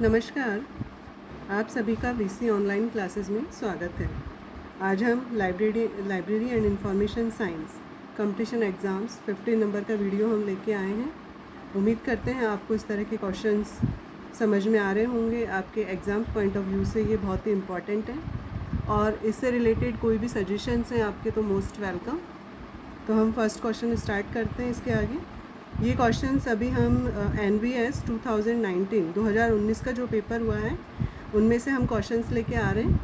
नमस्कार। आप सभी का वीसी ऑनलाइन क्लासेस में स्वागत है। आज हम library and information science competition exams 50 number का वीडियो हम लेके आए हैं। उम्मीद करते हैं आपको इस तरह के क्वेश्चंस समझ में आ रहे होंगे। आपके एग्ज़ाम पॉइंट ऑफ व्यू से ये बहुत ही इम्पॉर्टेंट है और इससे रिलेटेड कोई भी सजेशंस हैं आपके तो मोस्ट वेलकम। तो हम फर्स्ट क्वेश्चन स्टार्ट करते हैं। इसके आगे ये क्वेश्चंस अभी हम NVS 2019 का जो पेपर हुआ है उनमें से हम क्वेश्चंस लेके आ रहे हैं,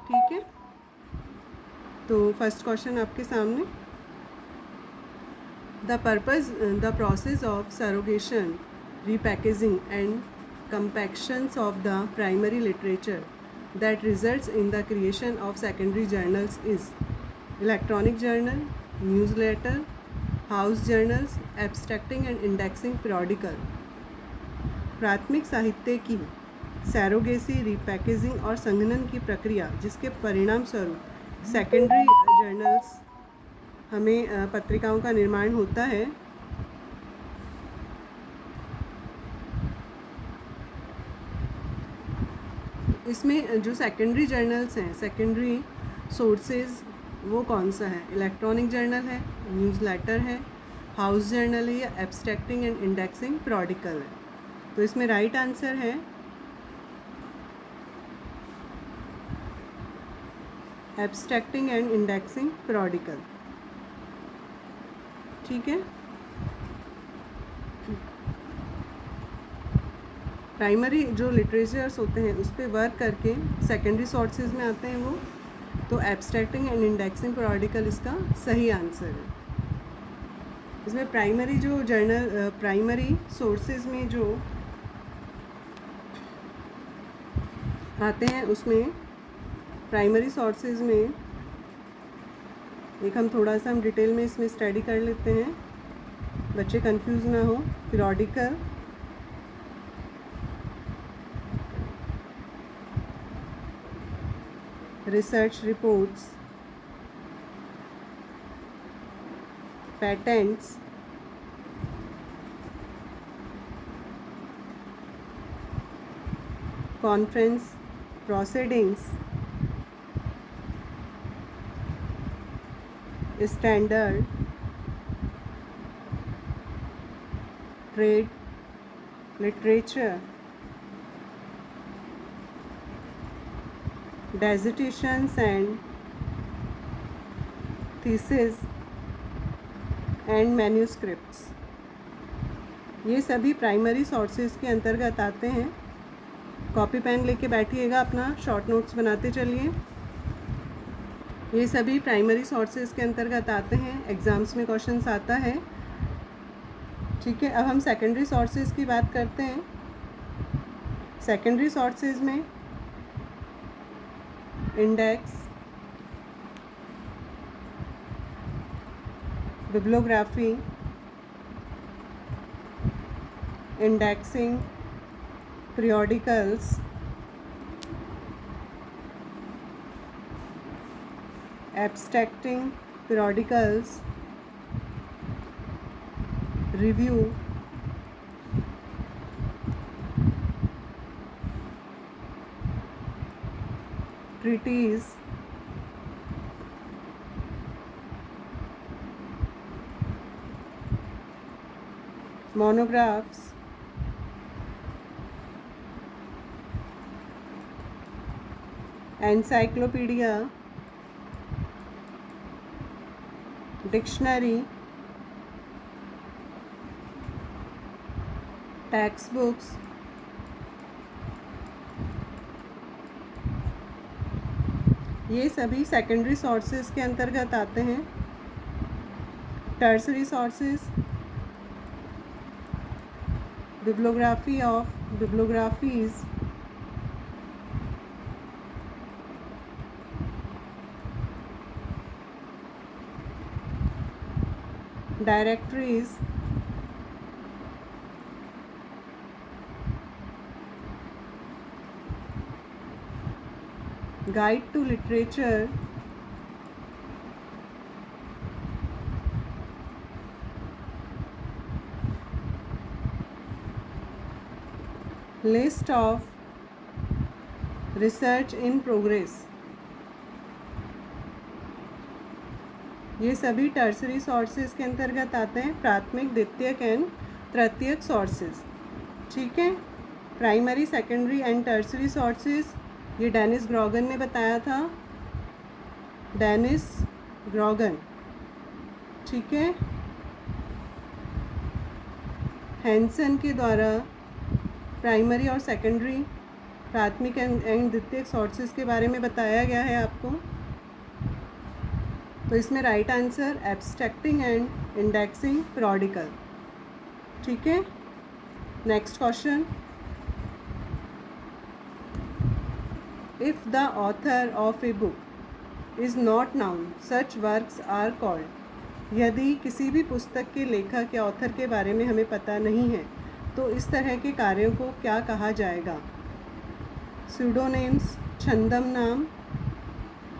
ठीक है। तो फर्स्ट क्वेश्चन आपके सामने, the process of surrogation repackaging and compactions of the primary literature that results in the creation of secondary journals is electronic journal, newsletter, house journals, abstracting and indexing periodical। प्राथमिक साहित्य की surrogacy, repackaging और संघनन की प्रक्रिया जिसके परिणाम स्वरूप सेकेंडरी जर्नल्स हमें पत्रिकाओं का निर्माण होता है, इसमें जो सेकेंडरी जर्नल्स हैं, सेकेंडरी सोर्सेज, वो कौन सा है? इलेक्ट्रॉनिक जर्नल है, न्यूज़लेटर है, हाउस जर्नल है या एब्स्ट्रैक्टिंग एंड इंडेक्सिंग periodical है। तो इसमें राइट आंसर है एब्स्ट्रैक्टिंग एंड इंडेक्सिंग periodical, ठीक है। प्राइमरी जो लिटरेचर्स होते हैं उस पर वर्क करके सेकेंडरी सोर्सेज में आते हैं वो, तो एब्स्ट्रैक्टिंग एंड इंडेक्सिंग periodical इसका सही आंसर है। इसमें प्राइमरी जो जर्नल, प्राइमरी सोर्सेज में जो आते हैं उसमें प्राइमरी सोर्सेज में एक हम थोड़ा सा डिटेल में इसमें स्टडी कर लेते हैं, बच्चे कंफ्यूज ना हो। periodical, research reports, patents, conference proceedings, standard, trade literature, dissertations and thesis and manuscripts, ये सभी प्राइमरी सोर्सेज के अंतर्गत आते हैं। कॉपी पेन लेके बैठिएगा, अपना शॉर्ट नोट्स बनाते चलिए। ये सभी प्राइमरी सोर्सेज के अंतर्गत आते हैं, एग्ज़ाम्स में क्वेश्चंस आता है, ठीक है। अब हम सेकेंडरी सोर्सेज की बात करते हैं। सेकेंडरी सोर्सेज में index, bibliography, indexing, periodicals, abstracting periodicals, review, treatise, monographs, encyclopedia, dictionary, text books, ये सभी सेकेंडरी सोर्सेज के अंतर्गत आते हैं। Tertiary sources, bibliography of bibliographies, directories, guide to literature, list of research in progress, ये सभी tertiary sources के अंतर्गत आते हैं, प्राथमिक, द्वितीयक एंड तृतीयक सोर्सेज। ठीक है, primary, secondary and tertiary sources ये डेनिस ग्रॉगन ने बताया था, डेनिस ग्रॉगन। ठीक है, हैंसन के द्वारा प्राइमरी और सेकेंडरी, प्राथमिक एंड द्वितीयक सोर्सेज के बारे में बताया गया है आपको। तो इसमें right answer abstracting and indexing periodical. ठीक है, next question, if the author of a book is not known such works are called, यदि किसी भी पुस्तक के लेखक या ऑथर के बारे में हमें पता नहीं है तो इस तरह के कार्यों को क्या कहा जाएगा? स्यूडोनेम्स, छंदम नाम,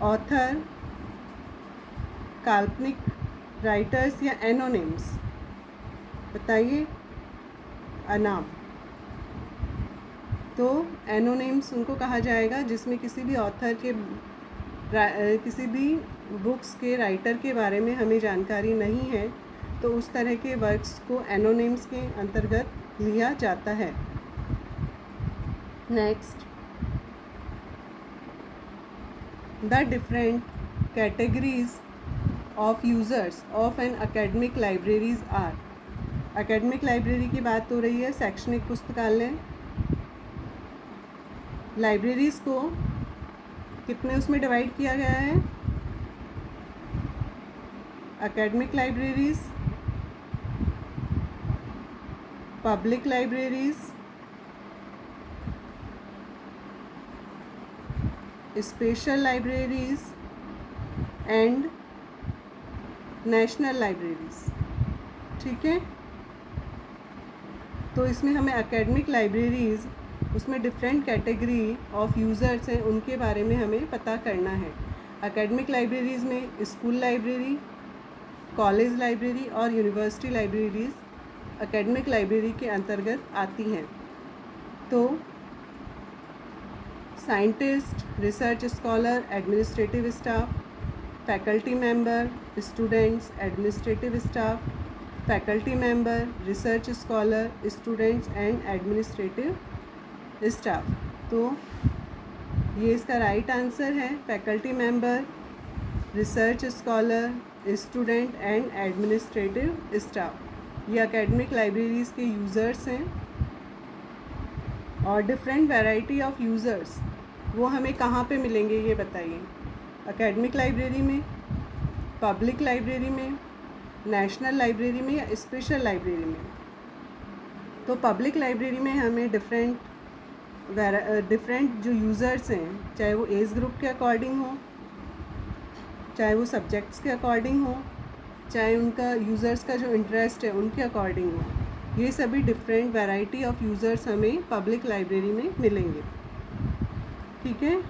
ऑथर, काल्पनिक राइटर्स या एनोनिम्स? बताइए। अनाम। तो एनोनिम्स उनको कहा जाएगा जिसमें किसी भी ऑथर के किसी भी बुक्स के राइटर के बारे में हमें जानकारी नहीं है, तो उस तरह के वर्क्स को एनोनिम्स के अंतर्गत लिया जाता है। Next, the different categories of users of an academic libraries are, academic library की बात हो रही है, शैक्षणिक पुस्तकालय। लाइब्रेरीज़ को कितने उसमें डिवाइड किया गया है? Academic libraries, public libraries, special libraries and national libraries. ठीक है, तो इसमें हमें एकेडमिक लाइब्रेरीज़, उसमें डिफरेंट कैटेगरी ऑफ यूज़र्स हैं, उनके बारे में हमें पता करना है। एकेडमिक लाइब्रेरीज़ में स्कूल लाइब्रेरी, कॉलेज लाइब्रेरी और यूनिवर्सिटी लाइब्रेरीज़ एकेडमिक लाइब्रेरी के अंतर्गत आती हैं। तो scientist, research scholar, administrative staff, faculty member, students, administrative staff, faculty member, research scholar, students and administrative staff. तो ये इसका राइट आंसर है, faculty member, research scholar, student and administrative staff. ये एकेडमिक लाइब्रेरीज़ के यूज़र्स हैं। और different variety of users वो हमें कहाँ पे मिलेंगे ये बताइए? एकेडमिक लाइब्रेरी में, पब्लिक लाइब्रेरी में, नेशनल लाइब्रेरी में या स्पेशल लाइब्रेरी में? तो पब्लिक लाइब्रेरी में हमें डिफरेंट जो यूज़र्स हैं, चाहे वो एज ग्रुप के अकॉर्डिंग हो, चाहे वो सब्जेक्ट्स के अकॉर्डिंग हो, चाहे उनका यूज़र्स का जो इंटरेस्ट है उनके अकॉर्डिंग हो, ये सभी डिफरेंट वैरायटी ऑफ यूज़र्स हमें पब्लिक लाइब्रेरी में मिलेंगे। ठीक है,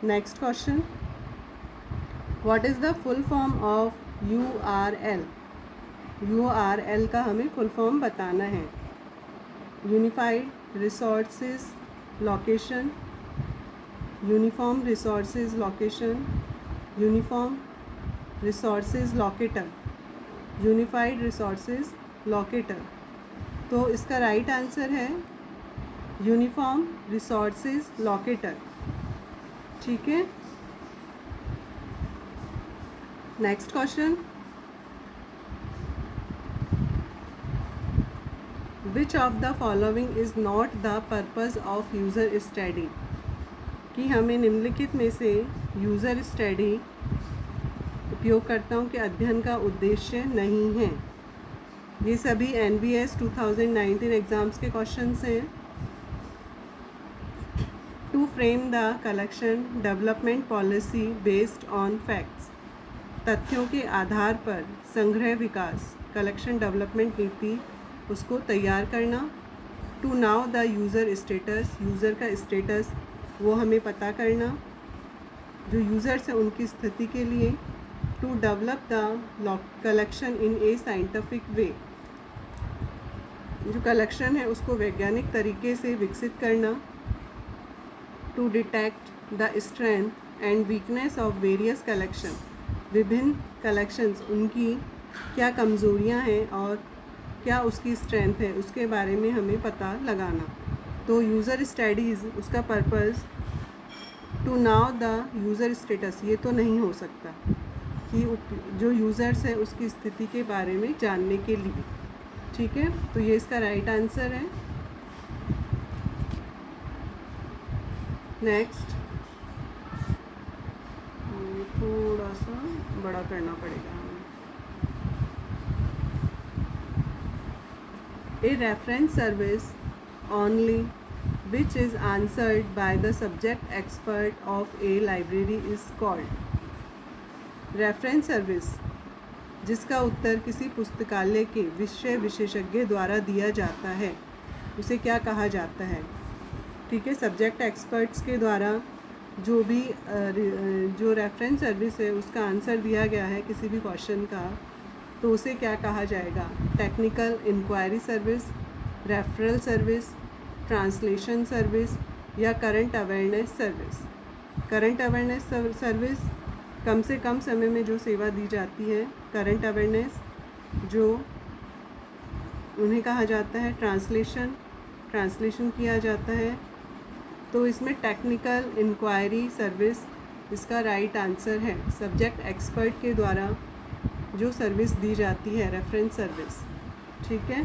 next question, what is the full form of URL? URL का हमें फुल फॉर्म बताना है। Unified resources location, uniform resources location, uniform resources locator, unified resources locator. तो इसका राइट आंसर है यूनिफॉर्म रिसोर्सेज लोकेटर। ठीक है, next question, which of the following is not the purpose of user study? कि हमें निम्नलिखित में से यूज़र स्टडी उपयोगकर्ताओं के अध्ययन का उद्देश्य नहीं है। ये सभी NBS 2019 एग्ज़ाम्स के क्वेश्चंस हैं। To frame the collection development policy based on facts, तथ्यों के आधार पर संग्रह विकास कलेक्शन डेवलपमेंट नीति उसको तैयार करना। To know the user status, user का स्टेटस वो हमें पता करना, जो यूज़र्स हैं उनकी स्थिति के लिए। To develop the collection in a scientific way, जो कलेक्शन है उसको वैज्ञानिक तरीके से विकसित करना, to detect the strength and weakness of various collection, विभिन्न कलेक्शंस उनकी क्या कमज़ोरियां हैं और क्या उसकी स्ट्रेंथ है उसके बारे में हमें पता लगाना। तो यूज़र स्टडीज़ उसका purpose to know the user status, ये तो नहीं हो सकता कि जो यूज़र्स है उसकी स्थिति के बारे में जानने के लिए। ठीक है, तो ये इसका राइट आंसर है। नेक्स्ट, थोड़ा सा बड़ा करना पड़ेगा हमें। A reference service only which is answered by the subject expert of a library is called। Reference service जिसका उत्तर किसी पुस्तकालय के विषय विशेषज्ञ द्वारा दिया जाता है उसे क्या कहा जाता है। ठीक है, सब्जेक्ट एक्सपर्ट्स के द्वारा जो भी जो रेफरेंस सर्विस है उसका आंसर दिया गया है किसी भी क्वेश्चन का, तो उसे क्या कहा जाएगा। Technical inquiry service, referral service, translation service या current awareness service. Current awareness service कम से कम समय में जो सेवा दी जाती है, करंट अवेयरनेस जो उन्हें कहा जाता है। ट्रांसलेशन किया जाता है। तो इसमें टेक्निकल इंक्वायरी सर्विस इसका राइट आंसर है। सब्जेक्ट एक्सपर्ट के द्वारा जो सर्विस दी जाती है, रेफरेंस सर्विस। ठीक है,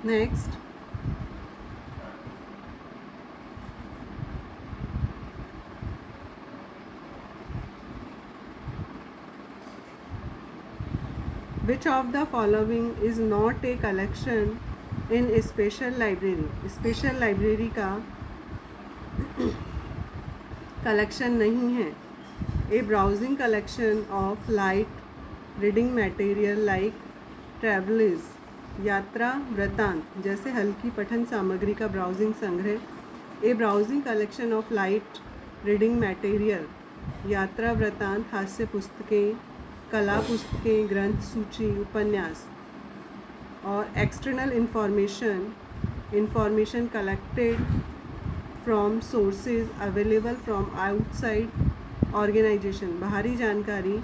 next, Which of the following is not a collection in a special library? Special library का कलेक्शन नहीं है। A browsing collection of light reading material like travellers, यात्रा वृत्तांत जैसे हल्की पठन सामग्री का ब्राउजिंग संग्रह। A browsing collection of light reading material, यात्रा वृत्तांत, हास्य पुस्तकें, कला पुस्तकें, ग्रंथ सूची, उपन्यास। और external information collected from sources available from outside organization, बाहरी जानकारी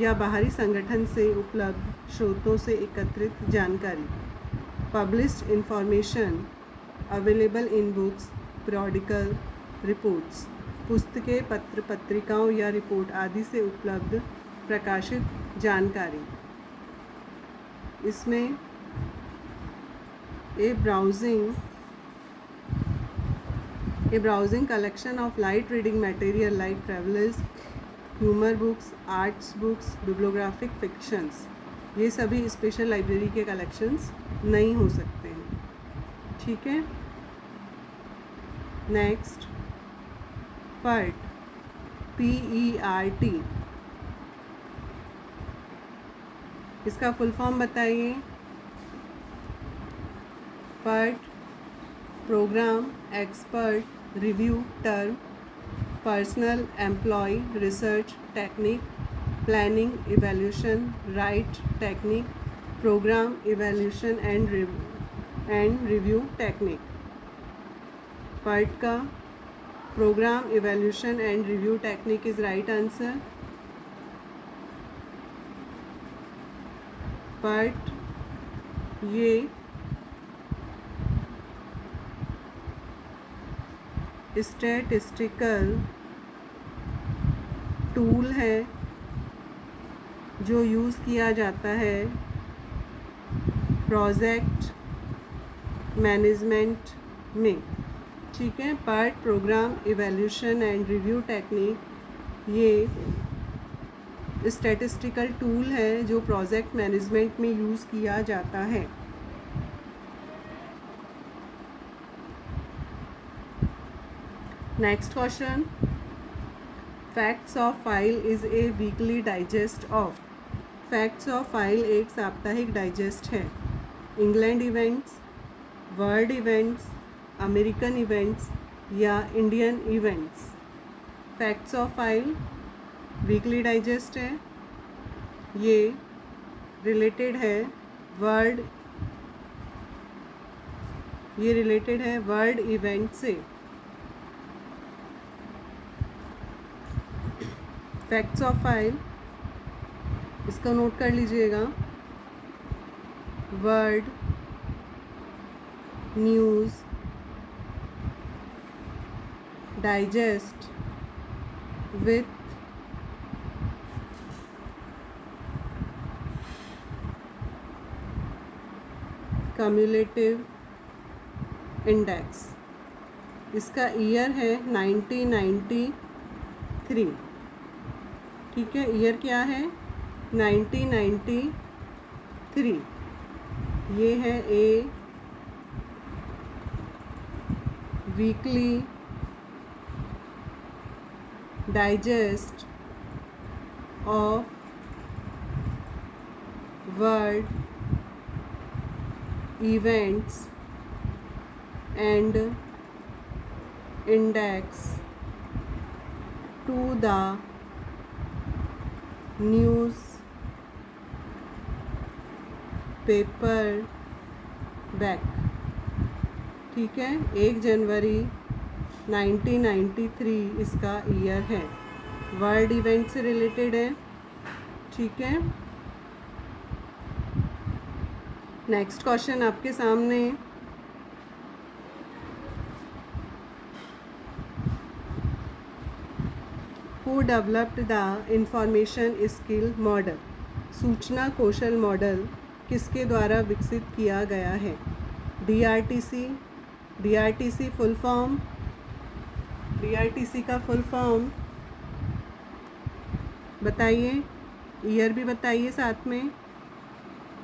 या बाहरी संगठन से उपलब्ध स्रोतों से एकत्रित जानकारी। Published information available in books, periodical, reports, पुस्तकें, पत्र पत्रिकाओं या रिपोर्ट आदि से उपलब्ध प्रकाशित जानकारी। इसमें a browsing collection of light reading material like travellers, humour books, arts books, bibliographic fictions, ये सभी स्पेशल लाइब्रेरी के कलेक्शंस नहीं हो सकते हैं। ठीक है, नेक्स्ट, PERT, PERT इसका फुल फॉर्म बताइए। PERT program expert review term, personal employ research technique, planning evaluation right technique, program evaluation and review technique. PERT का program evaluation and review technique is right answer. PERT ये statistical tool है जो use किया जाता है project management में। ठीक है, PERT programme evaluation and review technique ये स्टैटिस्टिकल टूल है जो प्रोजेक्ट मैनेजमेंट में यूज़ किया जाता है। Next question, facts of file is a weekly digest of. Facts of file एक साप्ताहिक डाइजेस्ट है। England events, world events, American events या Indian events. Facts of file weekly digest है। ये रिलेटेड है वर्ल्ड इवेंट से। फैक्ट्स ऑफ फाइल, इसका note कर लीजिएगा। World news digest with cumulative index. इसका ईयर है 1993। ठीक है, ईयर क्या है? 1993। ये है a weekly digest of world events and index to the news paper back। ठीक है, 1 जनवरी 1993 इसका ईयर है। वर्ल्ड इवेंट से रिलेटेड है। ठीक है, नेक्स्ट क्वेश्चन आपके सामने। Who developed the information skill model? सूचना कौशल मॉडल किसके द्वारा विकसित किया गया है? DRTC फुल फॉर्म, DRTC का फुल फॉर्म बताइए, ईयर भी बताइए साथ में।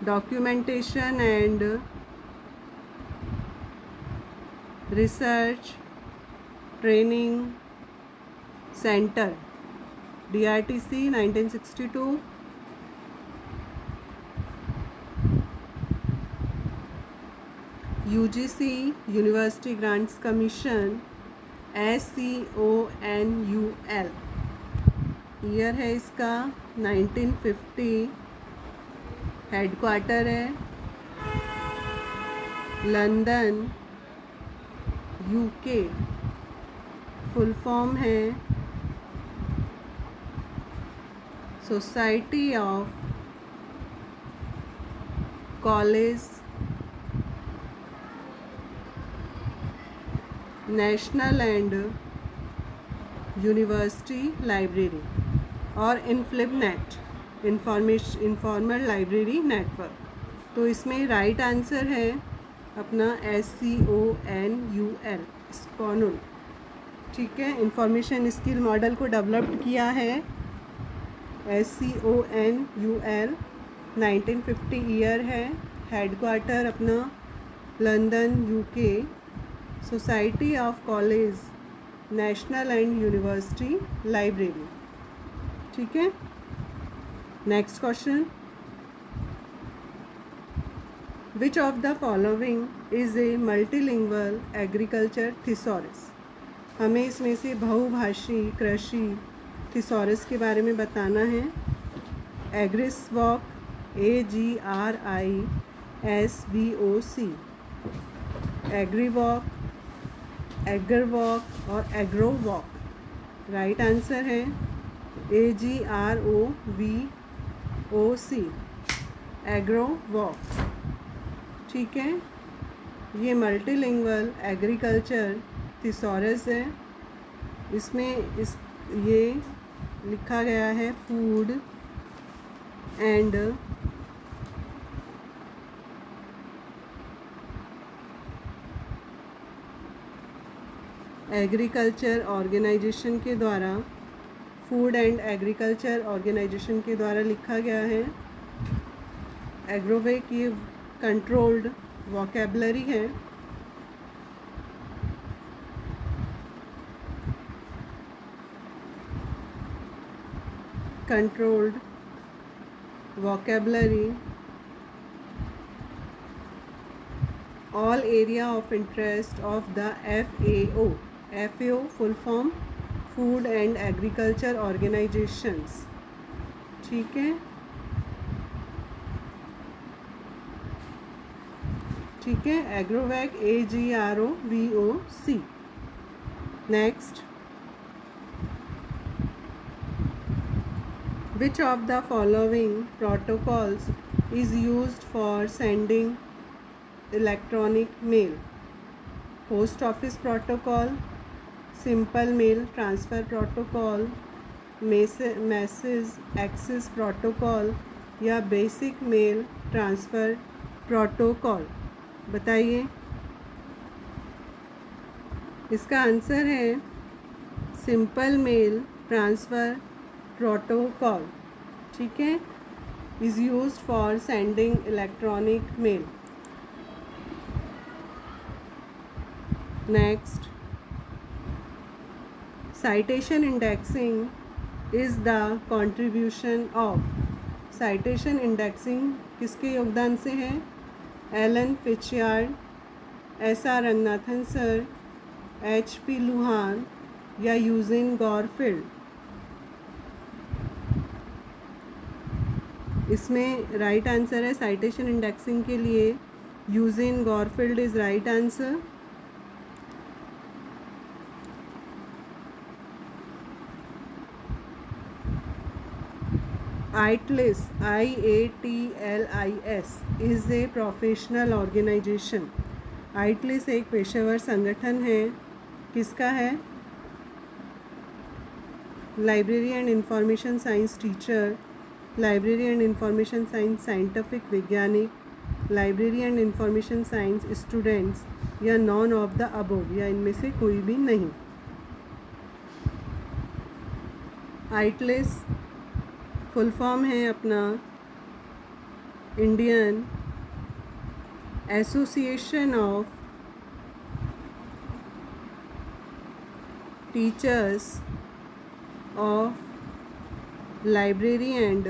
Documentation and research training centre, DRTC 1962। UGC university grants commission, SCONUL, year है इसका 1950। हेडक्वार्टर है लंदन UK। फुल फॉर्म है society of college national and university library, और इनफ्लिपनेट इंफॉर्मल लाइब्रेरी नेटवर्क। तो इसमें राइट आंसर है अपना SCONUL, स्कॉनुल। ठीक है, इंफॉर्मेशन स्किल मॉडल को डेवलप किया है SCONUL। 1950 ईयर है। हेडक्वार्टर अपना London UK। Society of college national and university library. ठीक है, next question. Which of the following is a multilingual agriculture thesaurus? हमें इसमें से बहुभाषी कृषि थिसॉरस के बारे में बताना है। एग्रिसवॉक, AGRISVOC, एग्रीवॉक, एगरवॉक और एग्रोवॉक। राइट आंसर है AGROVOC, एग्रोवॉक। ठीक है, ये मल्टीलिंगुअल एग्रीकल्चर थिसॉरस है। इसमें ये लिखा गया है फूड एंड एग्रीकल्चर ऑर्गेनाइजेशन के द्वारा, फूड एंड एग्रीकल्चर ऑर्गेनाइजेशन के द्वारा लिखा गया है। एग्रोवेक ये कंट्रोल्ड वोकैबुलरी है। Controlled vocabulary, all area of interest of the FAO। FAO full form food and agriculture organisations. ठीक है, ठीक है, एग्रोवैक, AGROVOC। Next, which of the following protocols is used for sending electronic mail? Post office protocol, simple mail transfer protocol, message access protocol या basic mail transfer protocol? बताइए। इसका answer है simple mail transfer protocol. ठीक है, is used for sending electronic mail. Next, citation indexing is the contribution of। citation indexing किसके योगदान से है? Alan Pritchard, SR Ranganathan sir, HP Luhn या यूजिन गॉरफील्ड? इसमें राइट आंसर है citation indexing के लिए Eugene Garfield is right answer. IATLIS, IATLIS is a professional organisation. IATLIS एक पेशेवर संगठन है। किसका है? Library and information science teacher, library and information science scientific वैज्ञानिक, library and information science students या नॉन ऑफ द अबोव या इनमें से कोई भी नहीं। IATLIS फुल फॉर्म है अपना Indian association of teachers of library and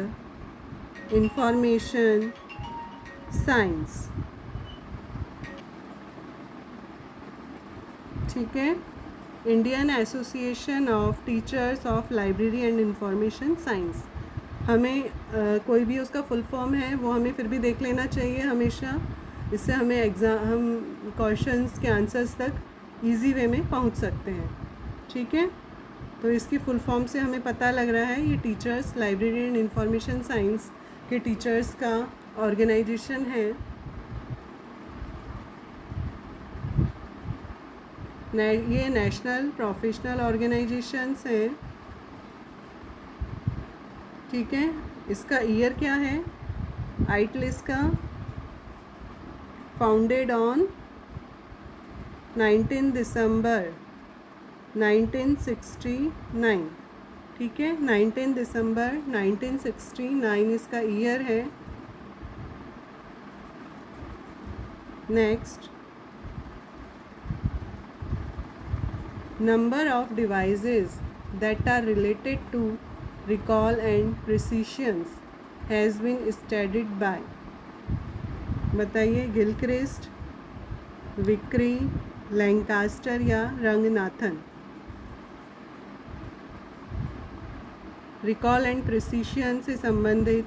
information science. ठीक है, Indian association of teachers of library and information science. हमें कोई भी उसका फुल फॉर्म है वो हमें फिर भी देख लेना चाहिए हमेशा। इससे हमें हम क्वेश्चंस के आंसर्स तक इजी वे में पहुंच सकते हैं। ठीक है, तो इसकी फुल फॉर्म से हमें पता लग रहा है ये teachers library and information science के टीचर्स का ऑर्गेनाइजेशन है। ये नेशनल प्रोफेशनल ऑर्गेनाइजेशंस हैं। ठीक है, इसका ईयर क्या है? IATLIS का फाउंडेड ऑन 19 दिसंबर 1969। ठीक है, 19 दिसंबर 1969 इसका ईयर है। Next, number of devices that are related to recall and precision has been studied by। बताइए, गिलक्रिस्ट, विक्री, लैंकास्टर या रंगनाथन? रिकॉल एंड प्रिसीशन से संबंधित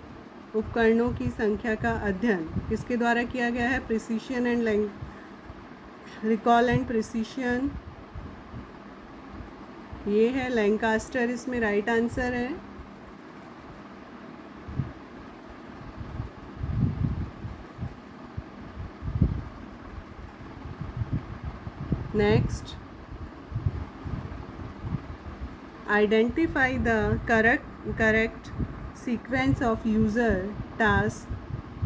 उपकरणों की संख्या का अध्ययन किसके द्वारा किया गया है? Precision and recall and precision ये है लैंकास्टर, इसमें राइट आंसर है। Next, identify the correct sequence of user task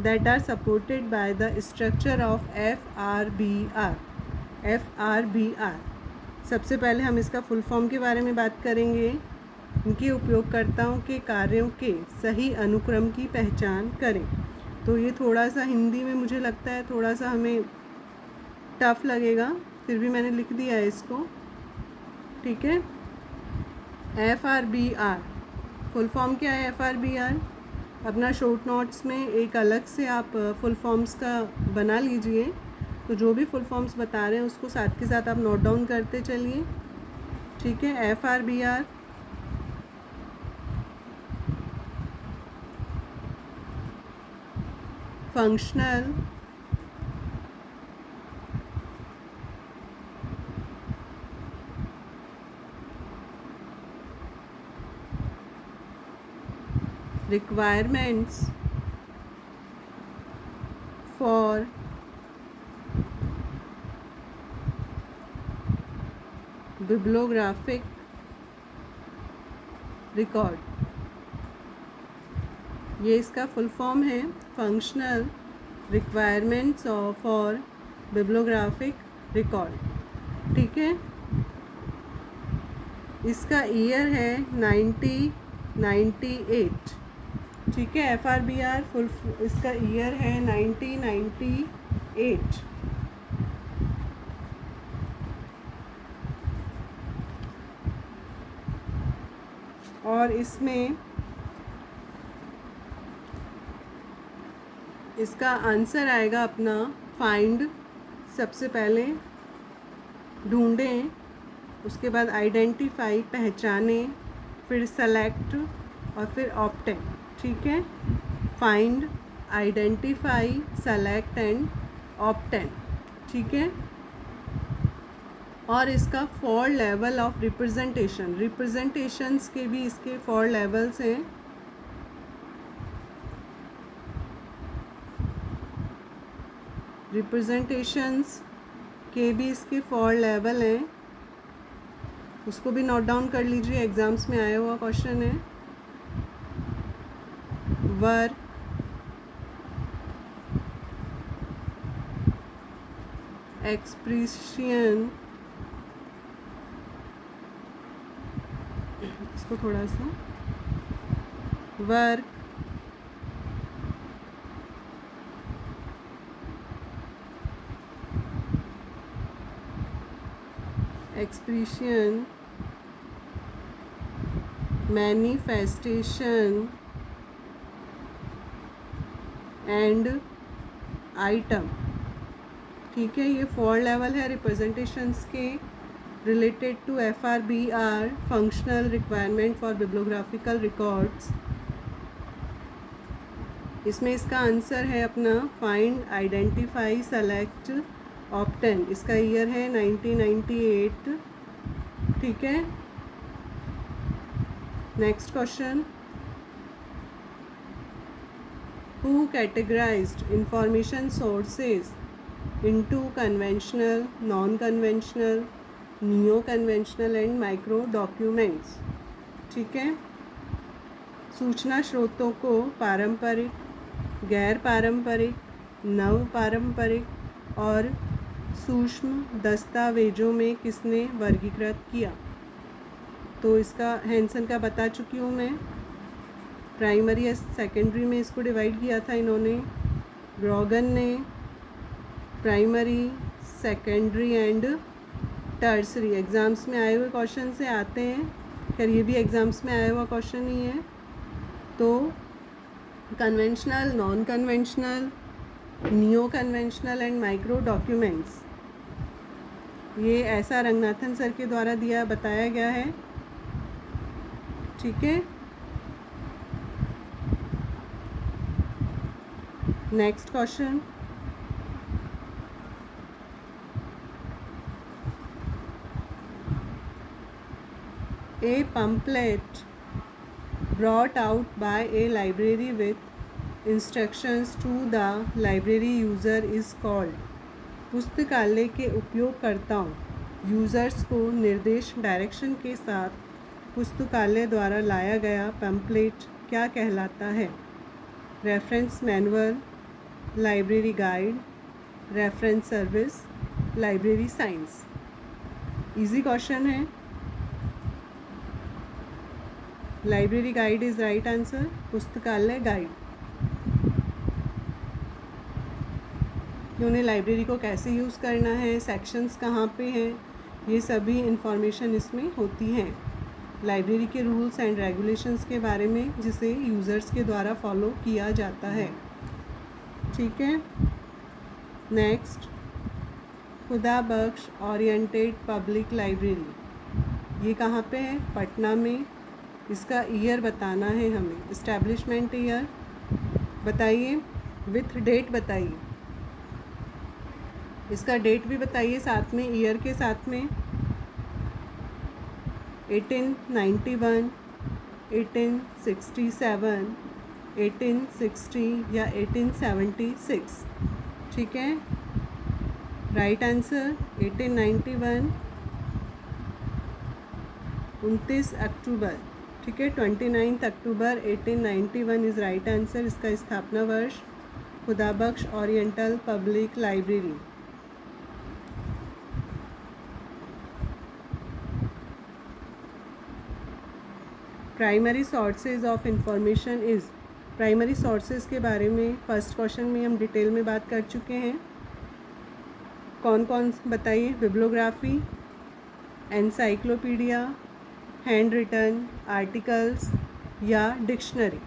that are supported by the structure of FRBR। FRBR सबसे पहले हम इसका फुल फॉर्म के बारे में बात करेंगे। इनके उपयोगकर्ताओं के कार्यों के सही अनुक्रम की पहचान करें। तो ये थोड़ा सा हिंदी में मुझे लगता है थोड़ा सा हमें टफ लगेगा, फिर भी मैंने लिख दिया है इसको। ठीक है, FRBR फुल फॉर्म क्या है? FRBR अपना शॉर्ट नोट्स में एक अलग से आप फुल फॉर्म्स का बना लीजिए। तो जो भी फुल फॉर्म्स बता रहे हैं उसको साथ के साथ आप नोट डाउन करते चलिए। ठीक है, FRBR functional requirements for bibliographic record। ये इसका फुल फॉर्म है functional requirements for bibliographic record. ठीक है, इसका ईयर है 1998। ठीक है, FRBR फुल इसका ईयर है 1998। और इसमें इसका आंसर आएगा अपना फाइंड। सबसे पहले ढूंढें, उसके बाद आइडेंटिफाई पहचानें, फिर सेलेक्ट और फिर ऑप्टेन। ठीक है, find, identify, select and obtain. ठीक है, और इसका 4 लेवल ऑफ रिप्रेजेंटेशन, रिप्रेजेंटेशंस के भी इसके 4 लेवल्स हैं। रिप्रेजेंटेशंस के भी इसके 4 लेवल हैं, उसको भी नोट डाउन कर लीजिए, एग्जाम्स में आया हुआ क्वेश्चन है। वर्क, एक्सप्रेशन, इसको थोड़ा सा, work, expression, manifestation and item. ठीक है, ये 4 लेवल है रिप्रेजेंटेशंस के related to FRBR functional requirement for bibliographical records. इसमें इसका आंसर है अपना फाइंड, आइडेंटिफाई, सेलेक्ट, ऑप्टेन। इसका ईयर है 1998। ठीक है, next question, who categorised information sources into conventional, non conventional, neo conventional and micro documents. ठीक है, सूचना स्रोतों को पारंपरिक, गैर पारंपरिक, नव पारंपरिक और सूक्ष्म दस्तावेजों में किसने वर्गीकृत किया? तो इसका हैंसन का बता चुकी हूँ मैं। प्राइमरी या सेकेंडरी में इसको डिवाइड किया था इन्होंने, ग्रॉगन ने। Primary, secondary and tertiary exams में आए हुए क्वेश्चन से आते हैं। खैर ये भी एग्ज़ाम्स में आया हुआ क्वेश्चन ही है। तो conventional, non conventional, neo conventional and micro documents, ये ऐसा रंगनाथन सर के द्वारा बताया गया है। ठीक है, next question, A pamphlet brought out by a library with instructions to the library user is called। पुस्तकालय के उपयोगकर्ताओं, यूज़र्स को निर्देश, डायरेक्शन के साथ पुस्तकालय द्वारा लाया गया पैम्पलेट क्या कहलाता है? Reference manual, library guide, reference service, library science. Easy question है। Library guide is right answer, पुस्तकालय गाइड। कि उन्हें लाइब्रेरी को कैसे यूज़ करना है, सेक्शंस कहाँ पे हैं, ये सभी इंफॉर्मेशन इसमें होती हैं। लाइब्रेरी के रूल्स एंड रेगुलेशंस के बारे में जिसे यूज़र्स के द्वारा फॉलो किया जाता है। ठीक है, नेक्स्ट, खुदा बख्श ओरिएंटेड पब्लिक लाइब्रेरी, ये कहाँ पे है? पटना में। इसका ईयर बताना है हमें, इस्टेब्लिशमेंट ईयर बताइए, विथ डेट बताइए, इसका डेट भी बताइए साथ में, ईयर के साथ में। 1891, 1867, 1860 या 1876, ठीक है। राइट आंसर 1891, 29 अक्टूबर, ठीक है। 29 अक्टूबर 1891 इज़ राइट आंसर। इसका स्थापना वर्ष Khudabakhsh oriental public library. Primary sources of information is, primary sources के बारे में फर्स्ट क्वेश्चन में हम डिटेल में बात कर चुके हैं। कौन कौन बताइए? Bibliography, encyclopedia, hand written articles या डिक्शनरी।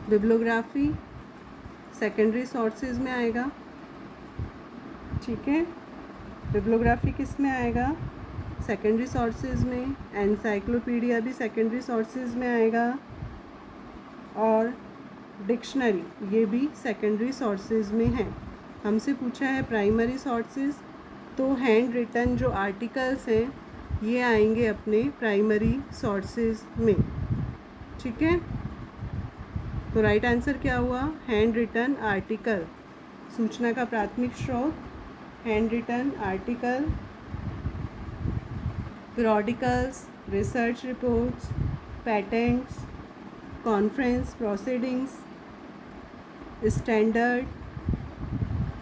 बिब्लियोग्राफी सेकेंडरी सोर्सेज में आएगा, ठीक है। बिब्लियोग्राफी किस में आएगा? सेकेंडरी सोर्सेज में। एनसाइक्लोपीडिया भी सेकेंडरी सोर्सेज में आएगा, और डिक्शनरी ये भी सेकेंडरी सोर्सेज में है। हमसे पूछा है प्राइमरी सोर्सेज, तो हैंड रिटन जो आर्टिकल्स हैं ये आएंगे अपने प्राइमरी सोर्सेज में, ठीक है। तो राइट आंसर क्या हुआ? हैंड रिटन आर्टिकल, सूचना का प्राथमिक स्रोत hand written article, periodicals, research reports, patents, conference proceedings, standard,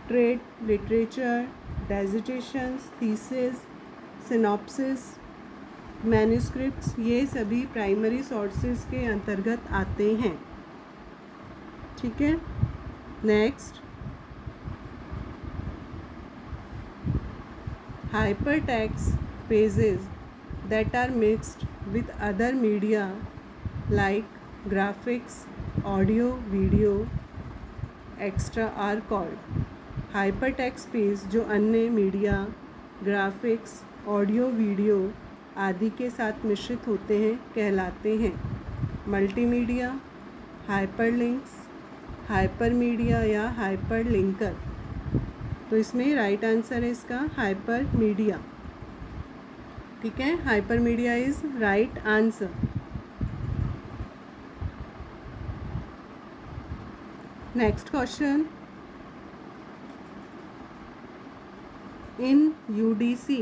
trade literature, dissertations, thesis, synopsis, manuscripts, ये सभी प्राइमरी सोर्सेज के अंतर्गत आते हैं, ठीक है। Next, hypertext pages that are mixed with other media like graphics, audio, video, etc. are called hypertext page. जो अन्य मीडिया, ग्राफिक्स, ऑडियो, वीडियो आदि के साथ मिश्रित होते हैं कहलाते हैं मल्टीमीडिया, हाइपरलिंक्स, हाइपरमीडिया या हाइपरलिंकर। तो इसमें राइट आंसर है इसका हाइपर मीडिया, ठीक है। Hypermedia is right answer. Next question, in UDC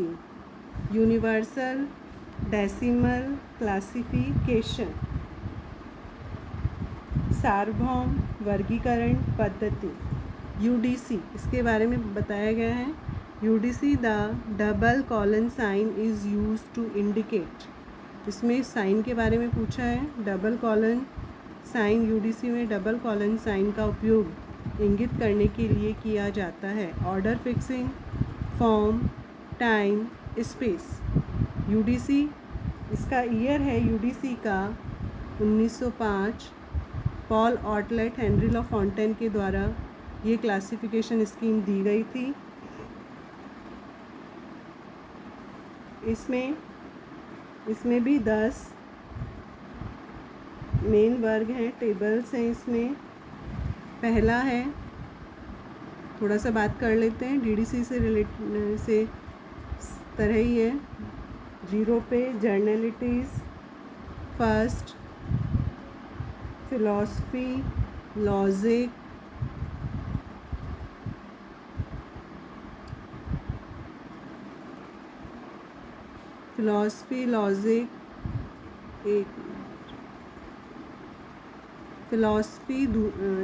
universal decimal classification सार्वभौम वर्गीकरण पद्धति, यूडीसी इसके बारे में बताया गया है। UDC the double colon sign is use to indicate, इसमें साइन के बारे में पूछा है। डबल कॉलन साइन, यूडीसी में डबल कॉलन साइन का उपयोग इंगित करने के लिए किया जाता है। Order fixing, form, time, space. UDC इसका ईयर है यूडीसी का 1905। पॉल ऑटलेट, हेनरी लॉ फॉन्टेन के द्वारा ये क्लासिफिकेशन स्कीम दी गई थी। इसमें भी 10 मेन वर्ग हैं, टेबल्स हैं इसमें। पहला है, थोड़ा सा बात कर लेते हैं, डीडीसी से तरह ही है। 0 पे generalities, first philosophy, logic, philosophy, logic, एक फिलॉसफी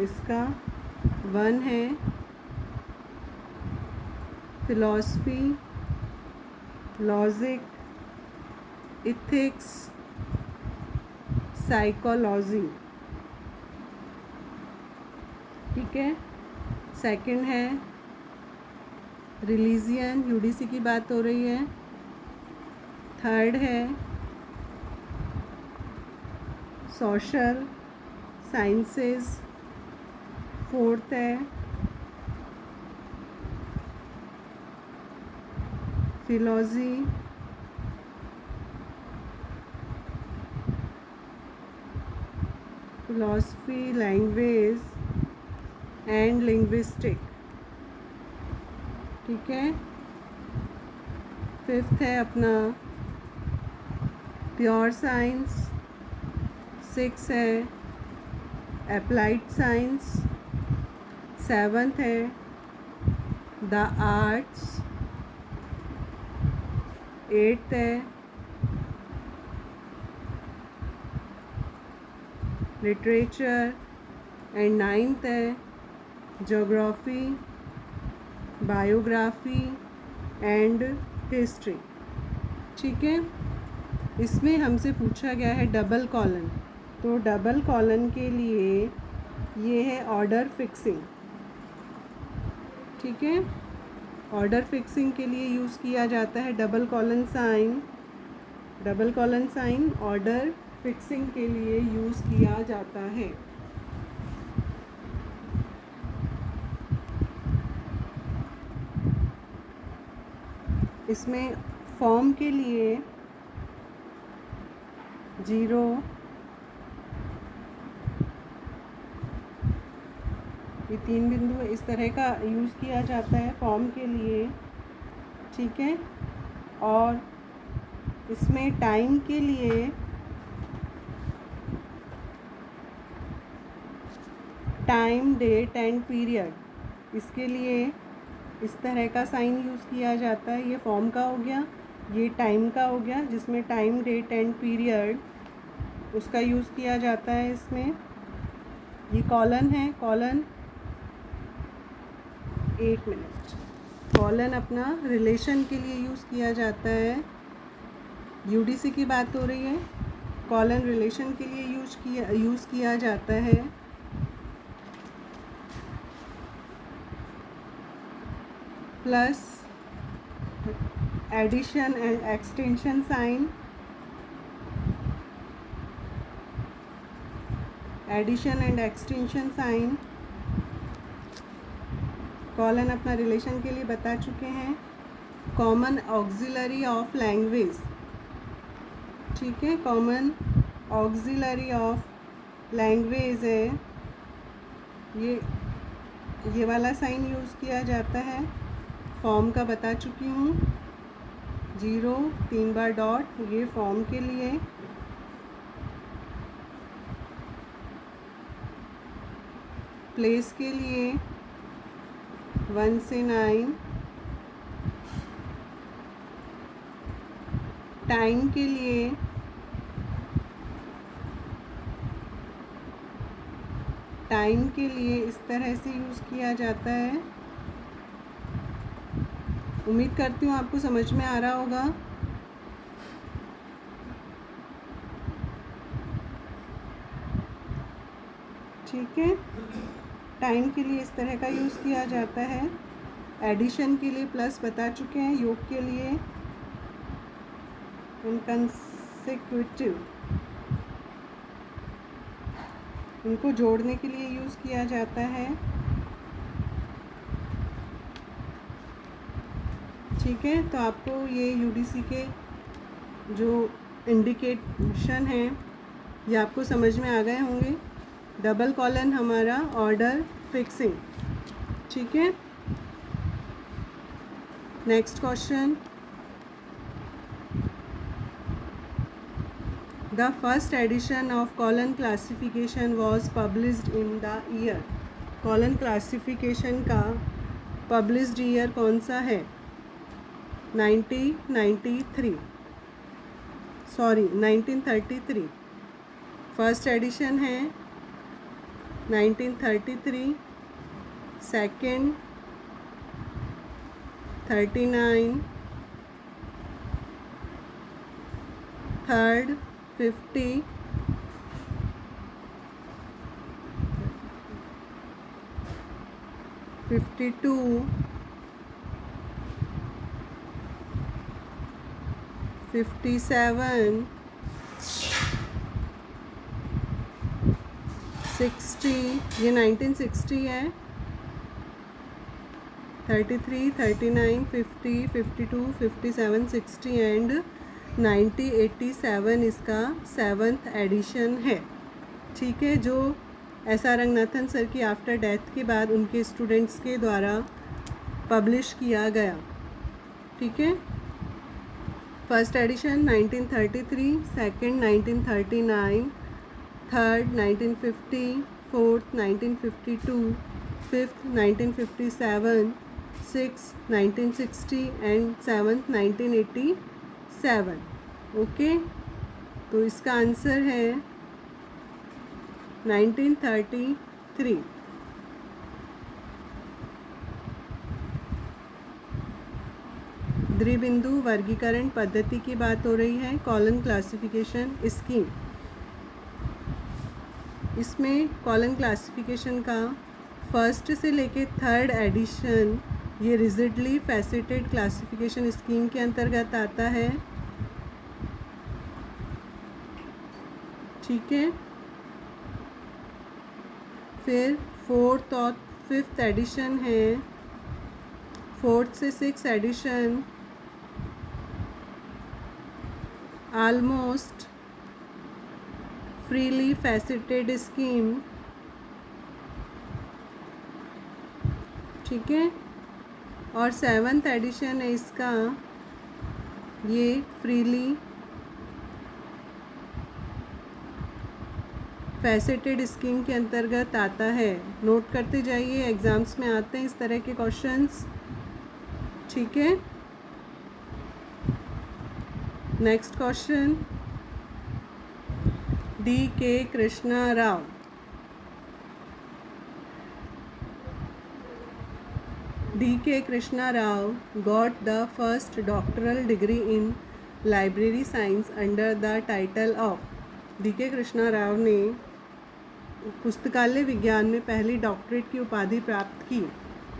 इसका 1 है। फिलॉसफी, लॉजिक, इथिक्स, साइकोलॉजी, ठीक है। सेकंड है रिलीजियन, यूडीसी की बात हो रही है। थर्ड है सोशल साइंसेस। फोर्थ है फिलॉजी, फिलॉसफी, लैंग्वेज एंड लिंग्विस्टिक, ठीक है। फिफ्थ है अपना प्योर साइंस 6 है, अप्लाइड साइंस 7th है, द आर्ट्स 8th है, लिटरेचर एंड 9th है, ज्योग्राफी, बायोग्राफी एंड हिस्ट्री। ठीक है, इसमें हमसे पूछा गया है डबल कॉलन, तो डबल कॉलन के लिए ये है ऑर्डर फिक्सिंग। ठीक है, ऑर्डर फिक्सिंग के लिए यूज़ किया जाता है double colon sign. Double colon sign order fixing के लिए यूज़ किया जाता है। इसमें फॉर्म के लिए 0, ये 3 बिंदु इस तरह का यूज़ किया जाता है फॉर्म के लिए। ठीक है, और इसमें टाइम के लिए टाइम, डेट एंड पीरियड, इसके लिए इस तरह का साइन यूज़ किया जाता है। ये फॉर्म का हो गया, ये टाइम का हो गया, जिसमें टाइम, डेट एंड पीरियड उसका यूज़ किया जाता है। इसमें ये कॉलन है, कॉलन 1 मिनट, कॉलन अपना रिलेशन के लिए यूज़ किया जाता है। यूडीसी की बात हो रही है, कॉलन रिलेशन के लिए यूज़ किया जाता है। Plus addition and extension sign, addition and extension sign, colon अपना रिलेशन के लिए बता चुके हैं। कॉमन ऑक्सिलरी ऑफ लैंग्वेज, ठीक है, कॉमन ऑक्सिलरी ऑफ लैंग्वेज है, ये वाला साइन यूज़ किया जाता है। फॉर्म का बता चुकी हूँ, 0 3 बार डॉट, ये फॉर्म के लिए। प्लेस के लिए 1 से 9, टाइम के लिए इस तरह से यूज़ किया जाता है। उम्मीद करती हूँ आपको समझ में आ रहा होगा। ठीक है, टाइम के लिए इस तरह का यूज़ किया जाता है। एडिशन के लिए प्लस बता चुके हैं, योग के लिए इनकंसेक्यूटिव, इनको जोड़ने के लिए यूज़ किया जाता है। ठीक है, तो आपको ये यूडीसी के जो इंडिकेशन हैं ये आपको समझ में आ गए होंगे। डबल कॉलन हमारा ऑर्डर फिक्सिंग। ठीक है, next question, the first edition of colon classification was published in the year. Colon classification का पब्लिश्ड ईयर कौन सा है? 1933 फर्स्ट एडिशन है 1933, सेकेंड 39, थर्ड 50, $52, 57, 60, ये 1960 है, 33, 39, 50, 52, 57, 60 एंड 1987 इसका 7th एडिशन है। ठीक है, जो SR रंगनाथन सर की आफ्टर डेथ के बाद उनके स्टूडेंट्स के द्वारा पब्लिश किया गया। ठीक है, first edition 1933, second 1939, third 1950, fourth 1952, fifth 1957, sixth 1960 and seventh 1987। Okay, तो इसका आंसर है 1933। द्विबिंदु वर्गीकरण पद्धति की बात हो रही है, कॉलन क्लासिफिकेशन स्कीम। इसमें कॉलन क्लासिफिकेशन का फर्स्ट से लेके थर्ड एडिशन ये रिजिडली फैसेटेड क्लासिफिकेशन स्कीम के अंतर्गत आता है। ठीक है, फिर फोर्थ और फिफ्थ एडिशन है, फोर्थ से six edition almost freely faceted scheme. ठीक है, और सेवन्थ एडिशन है इसका, ये फ्रीली फैसेटेड स्कीम के अंतर्गत आता है। नोट करते जाइए, एग्जाम्स में आते हैं इस तरह के क्वेश्चंस। ठीक है, next question, D.K. Krishna Rao। D.K. Krishna Rao got the first doctoral degree in library science under the title of। D.K. Krishna Rao ने पुस्तकालय विज्ञान में पहली डॉक्टरेट की उपाधि प्राप्त की।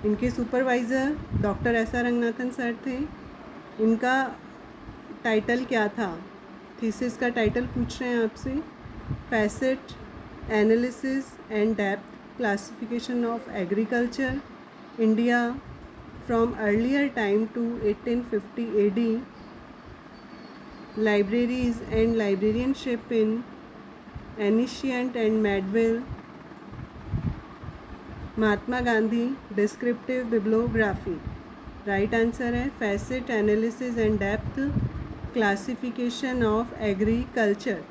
इनके supervisor doctor S.R. Ranganathan sir थे। इनका टाइटल क्या था? थीसिस का टाइटल पूछ रहे हैं आपसे। Facet analysis and depth classification of agriculture India from earlier time to 1850 AD, libraries and librarianship in ancient and medieval, Mahatma Gandhi descriptive bibliography. Right answer है facet analysis and depth classification of agriculture.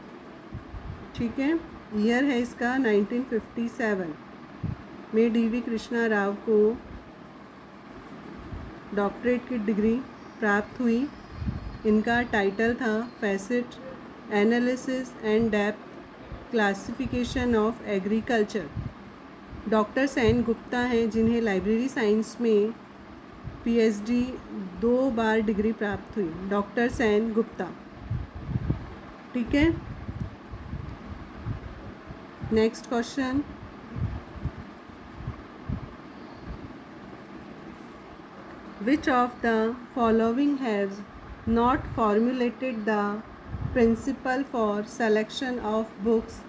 ठीक है, year है इसका 1957 में D.V. Krishna Rao को doctorate की degree प्राप्त हुई। इनका टाइटल था facet analysis and depth classification of agriculture. Doctor Sen Gupta हैं जिन्हें लाइब्रेरी साइंस में PhD 2 बार डिग्री प्राप्त हुई। डॉक्टर सेन गुप्ता। ठीक है, next question, which of the following has not formulated the principle for selection of books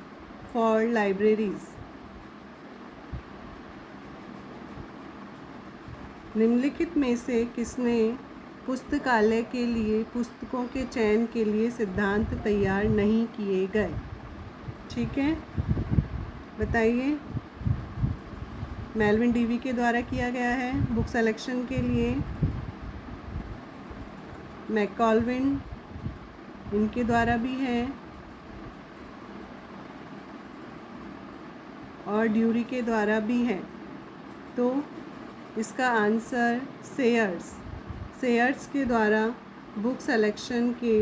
for libraries. निम्नलिखित में से किसने पुस्तकालय के लिए पुस्तकों के चयन के लिए सिद्धांत तैयार नहीं किए गए? ठीक है, बताइए। मेलविन डीवी के द्वारा किया गया है बुक सेलेक्शन के लिए, मैकॉल्विन इनके द्वारा भी है, और ड्यूरी के द्वारा भी है। तो इसका आंसर सेयर्स के द्वारा बुक सेलेक्शन के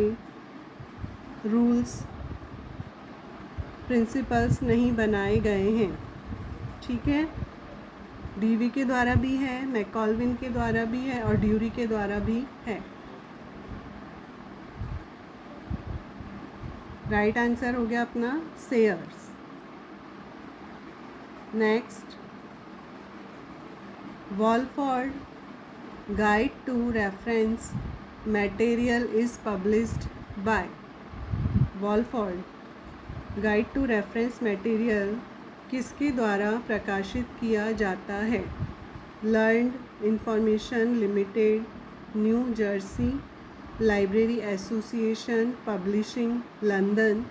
रूल्स प्रिंसिपल्स नहीं बनाए गए हैं। ठीक है, डीवी के द्वारा भी है, मैकॉल्विन के द्वारा भी है और ड्यूरी के द्वारा भी है। राइट आंसर हो गया अपना Sayers. Next, Walford guide to reference material is published by. Walford guide to reference material किसके द्वारा प्रकाशित किया जाता है? Learned information limited, New Jersey, library association publishing London,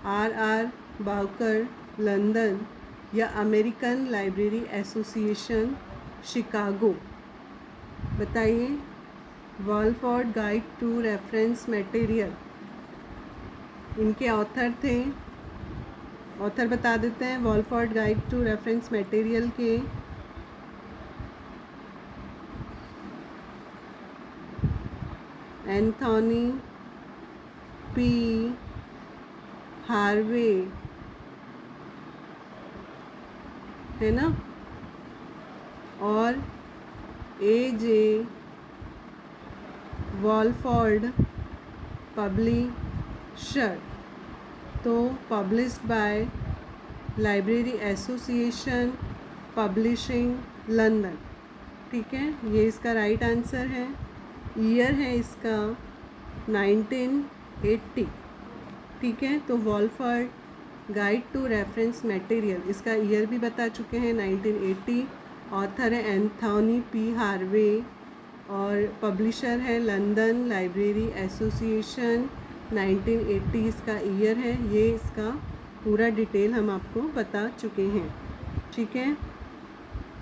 R.R. Bowker London, या अमेरिकन लाइब्रेरी एसोसिएशन शिकागो। बताइए। Walford guide to reference material, इनके author थे, ऑथर बता देते हैं। Walford guide to reference material के एंथोनी पी हार्वे है ना, और A.J. वॉलफोर्ड पब्लिशर, तो published by library association publishing London. ठीक है, ये इसका राइट आंसर है। ईयर है इसका 1980। ठीक है, तो Walford guide to reference material, इसका ईयर भी बता चुके हैं 1980। ऑथर है एंथोनी पी हार्वे और पब्लिशर है लंदन लाइब्रेरी एसोसिएशन, 1980 इसका ईयर है। ये इसका पूरा डिटेल हम आपको बता चुके हैं। ठीक है,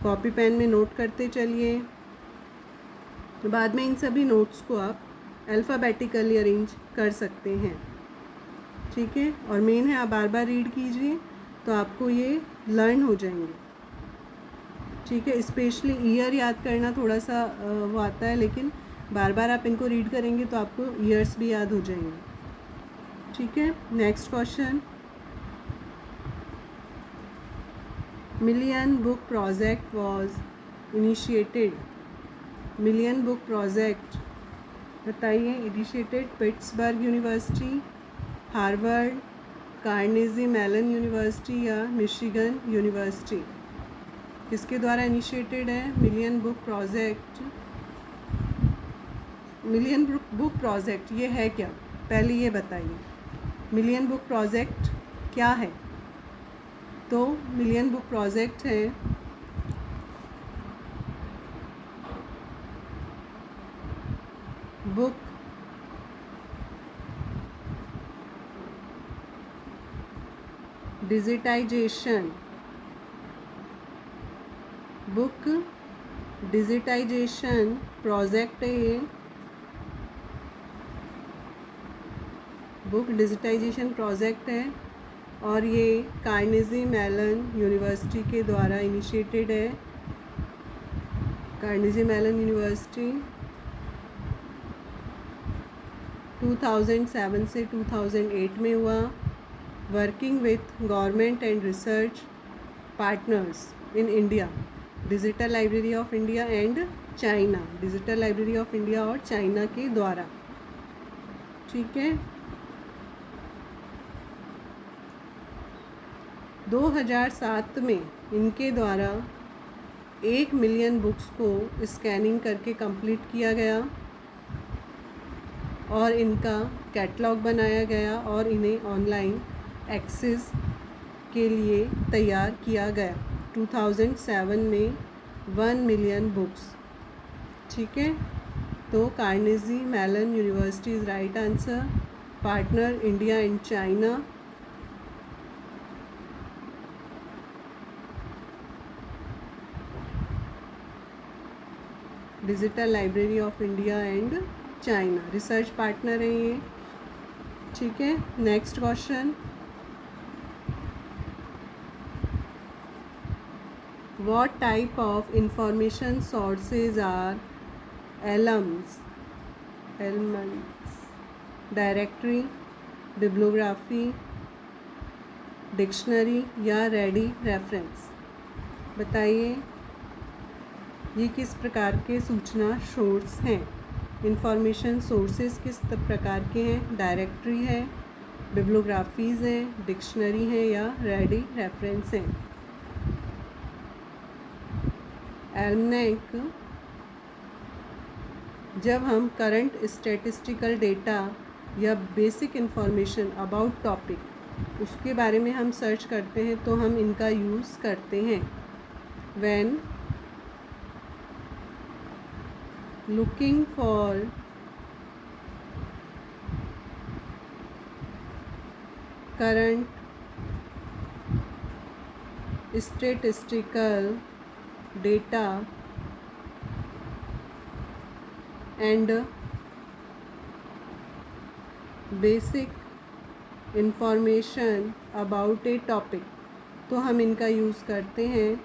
कॉपी पेन में नोट करते चलिए। बाद में इन सभी नोट्स को आप अल्फ़ाबेटिकली अरेंज कर सकते हैं। ठीक है, और मेन है आप बार बार रीड कीजिए तो आपको ये लर्न हो जाएंगे। ठीक है, स्पेशली ईयर याद करना थोड़ा सा वो आता है, लेकिन बार बार आप इनको रीड करेंगे तो आपको ईयर्स भी याद हो जाएंगे। ठीक है, next question. Million book project was initiated, million book project बताइए, initiated Pittsburgh university, Harvard, Carnegie Mellon university या मिशिगन यूनिवर्सिटी, किसके द्वारा इनिशिएटेड है million book project? Million book project ये है क्या, पहले ये बताइए, मिलियन बुक प्रोजेक्ट क्या है? तो मिलियन बुक प्रोजेक्ट है book digitization, book digitization project है ये, बुक डिजिटाइजेशन प्रोजेक्ट है और ये कार्नेजी मेलन यूनिवर्सिटी के द्वारा इनिशिएटेड है। कार्नेजी मेलन यूनिवर्सिटी 2007 से 2008 में हुआ, working with government and research partners in India, digital library of India and China, digital library of India और चाइना के द्वारा। ठीक है, 2007 में इनके द्वारा 1 मिलियन बुक्स को स्कैनिंग करके कंप्लीट किया गया और इनका कैटलॉग बनाया गया और इन्हें ऑनलाइन एक्सेस के लिए तैयार किया गया 2007 में 1 मिलियन बुक्स। ठीक है, तो Carnegie Mellon university is right answer, partner India and China. Digital library of India and China research partner है ये। ठीक है, next question. What type of information sources are elements? Directory, bibliography, dictionary या ready reference, बताइए ये किस प्रकार के सूचना सोर्स हैं? इंफॉर्मेशन सोर्सेज किस प्रकार के हैं? डायरेक्टरी है, बिब्लियोग्राफीज़ हैं, डिक्शनरी है या रेडी रेफरेंस हैं? एल्मनेक, जब हम करंट स्टैटिस्टिकल डेटा या बेसिक इंफॉर्मेशन अबाउट टॉपिक उसके बारे में हम सर्च करते हैं तो हम इनका यूज़ करते हैं। When looking for current statistical data and basic information about A topic, तो हम इनका यूज़ करते हैं।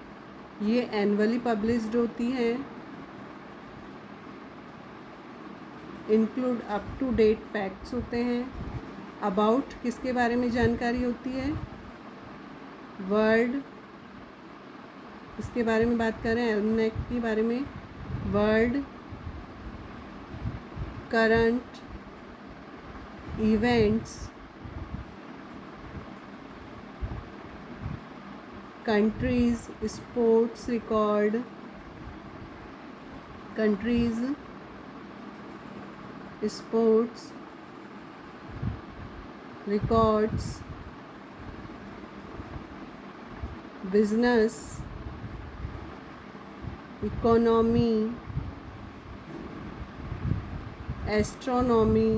ये एनुअली पब्लिश्ड होती हैं। Include up to date facts होते हैं। अबाउट किसके बारे में जानकारी होती है? वर्ल्ड, इसके बारे में बात करें, एल्मनेक के बारे में, world current events, countries sports record, countries sports records, business, economy, astronomy,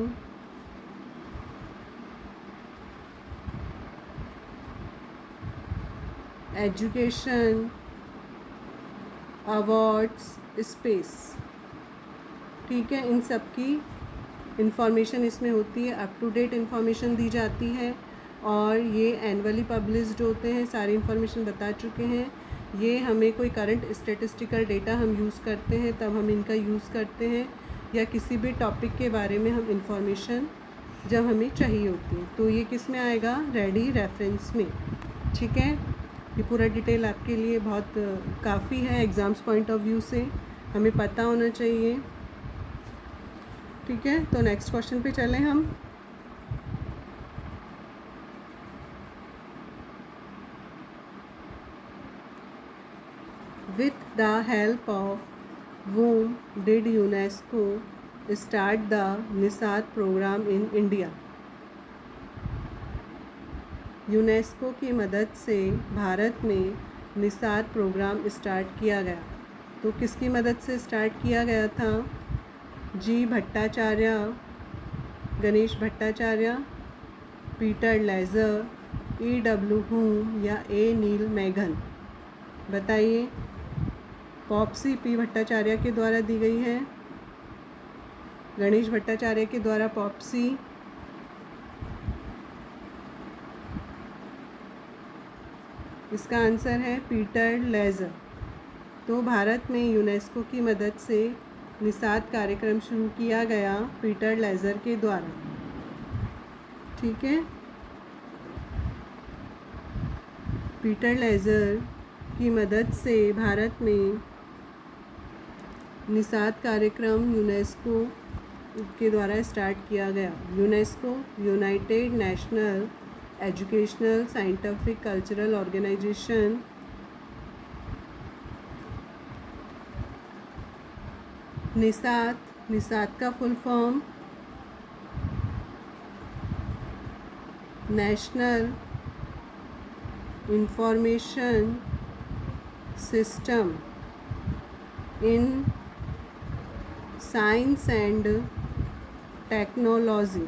education, awards, space. ठीक है, इन सब की इंफॉर्मेशन इसमें होती है। अप टू डेट इंफॉर्मेशन दी जाती है और ये एनुअली पब्लिश्ड होते हैं। सारी इंफॉर्मेशन बता चुके हैं। ये हमें कोई करंट स्टैटिस्टिकल डेटा हम यूज़ करते हैं तब हम इनका यूज़ करते हैं, या किसी भी टॉपिक के बारे में हम इंफॉर्मेशन जब हमें चाहिए होती है, तो ये किस में आएगा? रेडी रेफरेंस में। ठीक है, ये पूरा डिटेल आपके लिए बहुत काफ़ी है एग्ज़ाम्स पॉइंट ऑफ व्यू से, हमें पता होना चाहिए। ठीक है, तो नेक्स्ट क्वेश्चन पे चलें हम। With the help of whom did UNESCO start the NISSAT programme in India? UNESCO की मदद से भारत में निसात प्रोग्राम स्टार्ट किया गया। तो किसकी मदद से स्टार्ट किया गया था? G Bhattacharya, Ganesh Bhattacharya, Peter Lazar, E.W. Hume या ए नील मैगन? बताइए। पॉप्सी पी भट्टाचार्य के द्वारा दी गई है, गणेश भट्टाचार्य के द्वारा पॉप्सी, इसका आंसर है पीटर लेजर। तो भारत में यूनेस्को की मदद से निसात कार्यक्रम शुरू किया गया पीटर लेजर के द्वारा। ठीक है, पीटर लेजर की मदद से भारत में निसात कार्यक्रम यूनेस्को के द्वारा स्टार्ट किया गया। UNESCO United National educational scientific cultural organisation NISSAT का full form national information system in science and technology.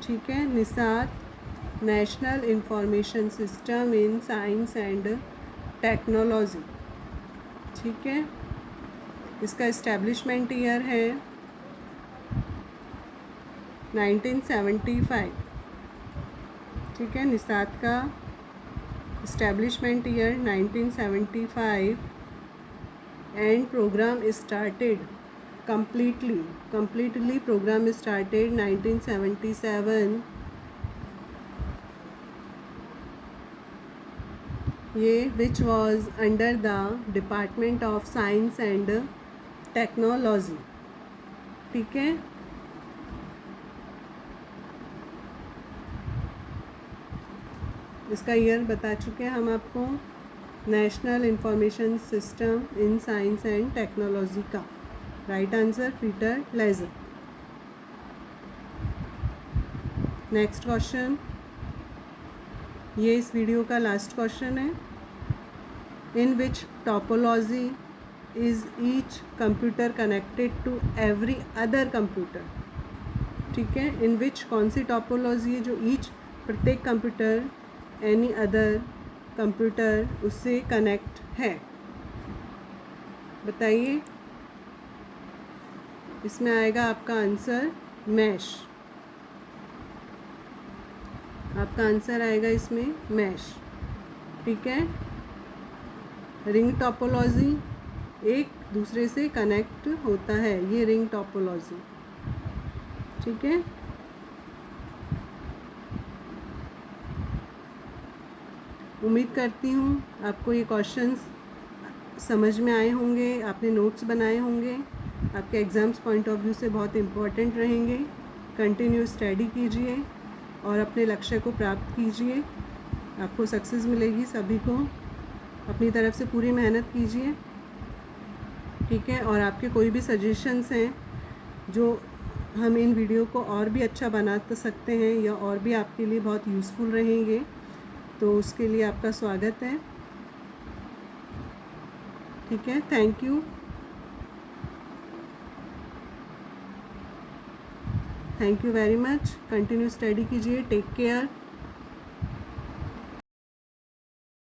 ठीक है, NISSAT national information system in science and technology. ठीक है, इसका इस्टेब्लिशमेंट ईयर है 1975। ठीक है, निसात का establishment year 1975 and programme started completely program started 1977। ये which was under the Department of Science and Technology। ठीक है, इसका ईयर बता चुके हैं हम आपको, national information system in science and technology का। Right answer Peter Lazar. Next question, ये इस वीडियो का लास्ट क्वेश्चन है। In which topology is each computer connected to every other computer? ठीक है, इन विच कौन सी टोपोलॉजी है जो ईच प्रत्येक कंप्यूटर एनी अदर कंप्यूटर उससे कनेक्ट है? बताइए। इसमें आएगा आपका आंसर मैश। आपका आंसर आएगा इसमें मैश। ठीक है। रिंग टोपोलॉजी एक दूसरे से कनेक्ट होता है, ये रिंग टोपोलॉजी। ठीक है। उम्मीद करती हूँ आपको ये क्वेश्चंस समझ में आए होंगे, आपने नोट्स बनाए होंगे, आपके एग्ज़ाम्स पॉइंट ऑफ व्यू से बहुत इम्पोर्टेंट रहेंगे। कंटिन्यू स्टडी कीजिए और अपने लक्ष्य को प्राप्त कीजिए, आपको सक्सेस मिलेगी। सभी को अपनी तरफ से पूरी मेहनत कीजिए। ठीक है। और आपके कोई भी सजेशंस हैं जो हम इन वीडियो को और भी अच्छा बना सकते हैं या और भी आपके लिए बहुत यूज़फुल रहेंगे, तो उसके लिए आपका स्वागत है। ठीक है। Thank you. Thank you very much. Continue study कीजिए। Take care.